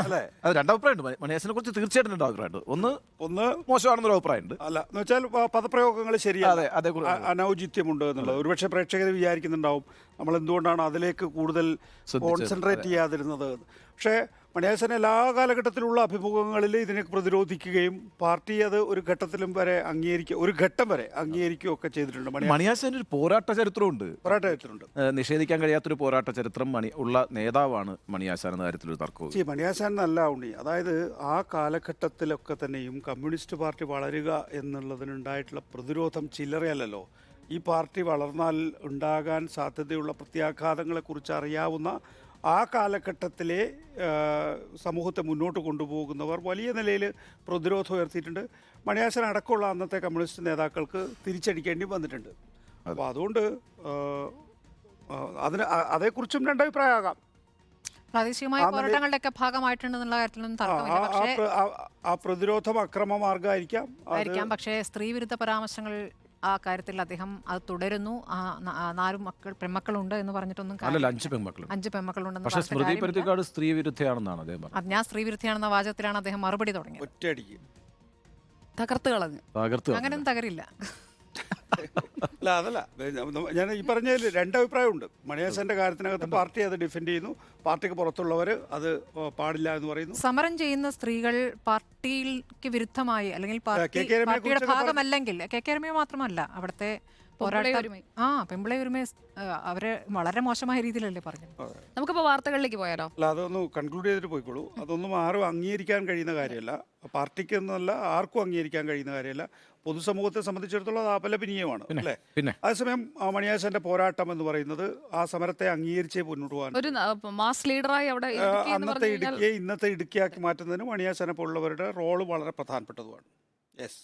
അല്ലേ? അത് രണ്ടഭിപ്രായമുണ്ട്. മണിയാശനെ കുറിച്ച് തീർച്ചയായിട്ടും രണ്ട് അഭിപ്രായമുണ്ട്. ഒന്ന് മോശമാണെന്നൊരു അഭിപ്രായമുണ്ട്. അല്ല എന്ന് വെച്ചാൽ പദപ്രയോഗങ്ങൾ ശരിയല്ല, അതേക്കുറിച്ച് അനൗചിത്യമുണ്ട് എന്നുള്ളത്. ഒരുപക്ഷെ പ്രേക്ഷകർ വിചാരിക്കുന്നുണ്ടാവും നമ്മൾ എന്തുകൊണ്ടാണ് അതിലേക്ക് കൂടുതൽ കോൺസെൻട്രേറ്റ് ചെയ്യാതിരുന്നത്. പക്ഷേ മണിയാശൻ എല്ലാ കാലഘട്ടത്തിലുള്ള അഭിമുഖങ്ങളിൽ ഇതിനെ പ്രതിരോധിക്കുകയും പാർട്ടി അത് ഒരു ഘട്ടത്തിലും വരെ ഒരു ഘട്ടം വരെ അംഗീകരിക്കുകയൊക്കെ ചെയ്തിട്ടുണ്ട്. മണിയാശന് ഒരു പോരാട്ട ചരിത്രമുണ്ട്. നിഷേധിക്കാൻ കഴിയാത്തൊരു പോരാട്ട ചരിത്രം ഉള്ള നേതാവാണ് മണിയാശാൻ എന്ന കാര്യത്തിൽ ഒരു തർക്കവും. മണിയാശാൻ നല്ല ഉണ്ണി, അതായത് ആ കാലഘട്ടത്തിലൊക്കെ തന്നെയും കമ്മ്യൂണിസ്റ്റ് പാർട്ടി വളരുക എന്നുള്ളതിനുണ്ടായിട്ടുള്ള പ്രതിരോധം ചില്ലറയല്ലല്ലോ. ഈ പാർട്ടി വളർന്നാൽ ഉണ്ടാകാൻ സാധ്യതയുള്ള പ്രത്യാഘാതങ്ങളെക്കുറിച്ച് അറിയാവുന്ന ആ കാലഘട്ടത്തിലെ സമൂഹത്തെ മുന്നോട്ട് കൊണ്ടുപോകുന്നവർ വലിയ നിലയിൽ പ്രതിരോധം ഉയർത്തിയിട്ടുണ്ട്. മണിയാശൻ അടക്കമുള്ള അന്നത്തെ കമ്മ്യൂണിസ്റ്റ് നേതാക്കൾക്ക് തിരിച്ചടിക്കേണ്ടി വന്നിട്ടുണ്ട്. അപ്പോൾ അതുകൊണ്ട് അതേക്കുറിച്ചും രണ്ടഭിപ്രായമാകാം. പ്രാദേശികമായ പോരാട്ടങ്ങളുടെയൊക്കെ ഭാഗമായിട്ടുണ്ടെന്നുള്ള കാര്യത്തിലൊന്നും തർക്കമില്ല. പക്ഷേ ആ പ്രതിരോധം അക്രമമാർഗമായിരിക്കാം. പക്ഷേ സ്ത്രീവിരുദ്ധ പരാമർശങ്ങൾ ആ കാര്യത്തിൽ അദ്ദേഹം അത് തുടരുന്നു. 4 പെൺമക്കളുണ്ട് എന്ന് പറഞ്ഞിട്ടൊന്നും 5 പെൺമക്കളുണ്ടെന്ന് സ്ത്രീ വിരുദ്ധയാണെന്നാണ് അദ്ദേഹം പറഞ്ഞത്. ഞാൻ സ്ത്രീ വിരുദ്ധയാണെന്ന വാചകത്തിലാണ് അദ്ദേഹം മറുപടി തുടങ്ങിയത്. ഒറ്റയടിക്ക് തകർത്ത് കളഞ്ഞു. അങ്ങനെയൊന്നും തകരില്ല. അല്ല, അതല്ല, ഞാൻ ഈ പറഞ്ഞതിൽ രണ്ടഭിപ്രായമുണ്ട്. മണിയാശന്റെ കാര്യത്തിനകത്ത് പാർട്ടി അത് ഡിഫെൻഡ് ചെയ്യുന്നു, പാർട്ടിക്ക് പുറത്തുള്ളവർ അത് പാടില്ല എന്ന് പറയുന്നു. സമരം ചെയ്യുന്ന സ്ത്രീകൾ പാർട്ടിക്ക് വിരുദ്ധമായി അല്ലെങ്കിൽ പാർട്ടിയുടെ ഭാഗമല്ലെങ്കിൽ കെ രമ മാത്രമല്ല അവിടുത്തെ പെമ്പിളെ ഒരുമയെ അവരെ വളരെ മോശമായ രീതിയിലല്ലേ പറഞ്ഞു. നമുക്കിപ്പോൾ വാർത്തകളിലേക്ക് പോയാലോ? അല്ല, അതൊന്ന് കൺക്ലൂഡ് ചെയ്തിട്ട് പോയിക്കോളൂ. അതൊന്നും ആരും അംഗീകരിക്കാൻ കഴിയുന്ന കാര്യമല്ല, പാർട്ടിക്ക് എന്നല്ല ആർക്കും അംഗീകരിക്കാൻ കഴിയുന്ന കാര്യമല്ല. പൊതുസമൂഹത്തെ സംബന്ധിച്ചിടത്തോളം അത് അപലപനീയമാണ് അല്ലേ? അതേസമയം മണിയാശന്റെ പോരാട്ടം എന്ന് പറയുന്നത് ആ സമരത്തെ അംഗീകരിച്ചേ മുന്നോട്ട് പോകാൻ ഒരു മാസ് ലീഡറായി അവിടെ അന്നത്തെ ഇടുക്കിയെ ഇന്നത്തെ ഇടുക്കിയാക്കി മാറ്റുന്നതിന് മണിയാശനെ പോലുള്ളവരുടെ റോള് വളരെ പ്രധാനപ്പെട്ടതുമാണ്. യെസ്.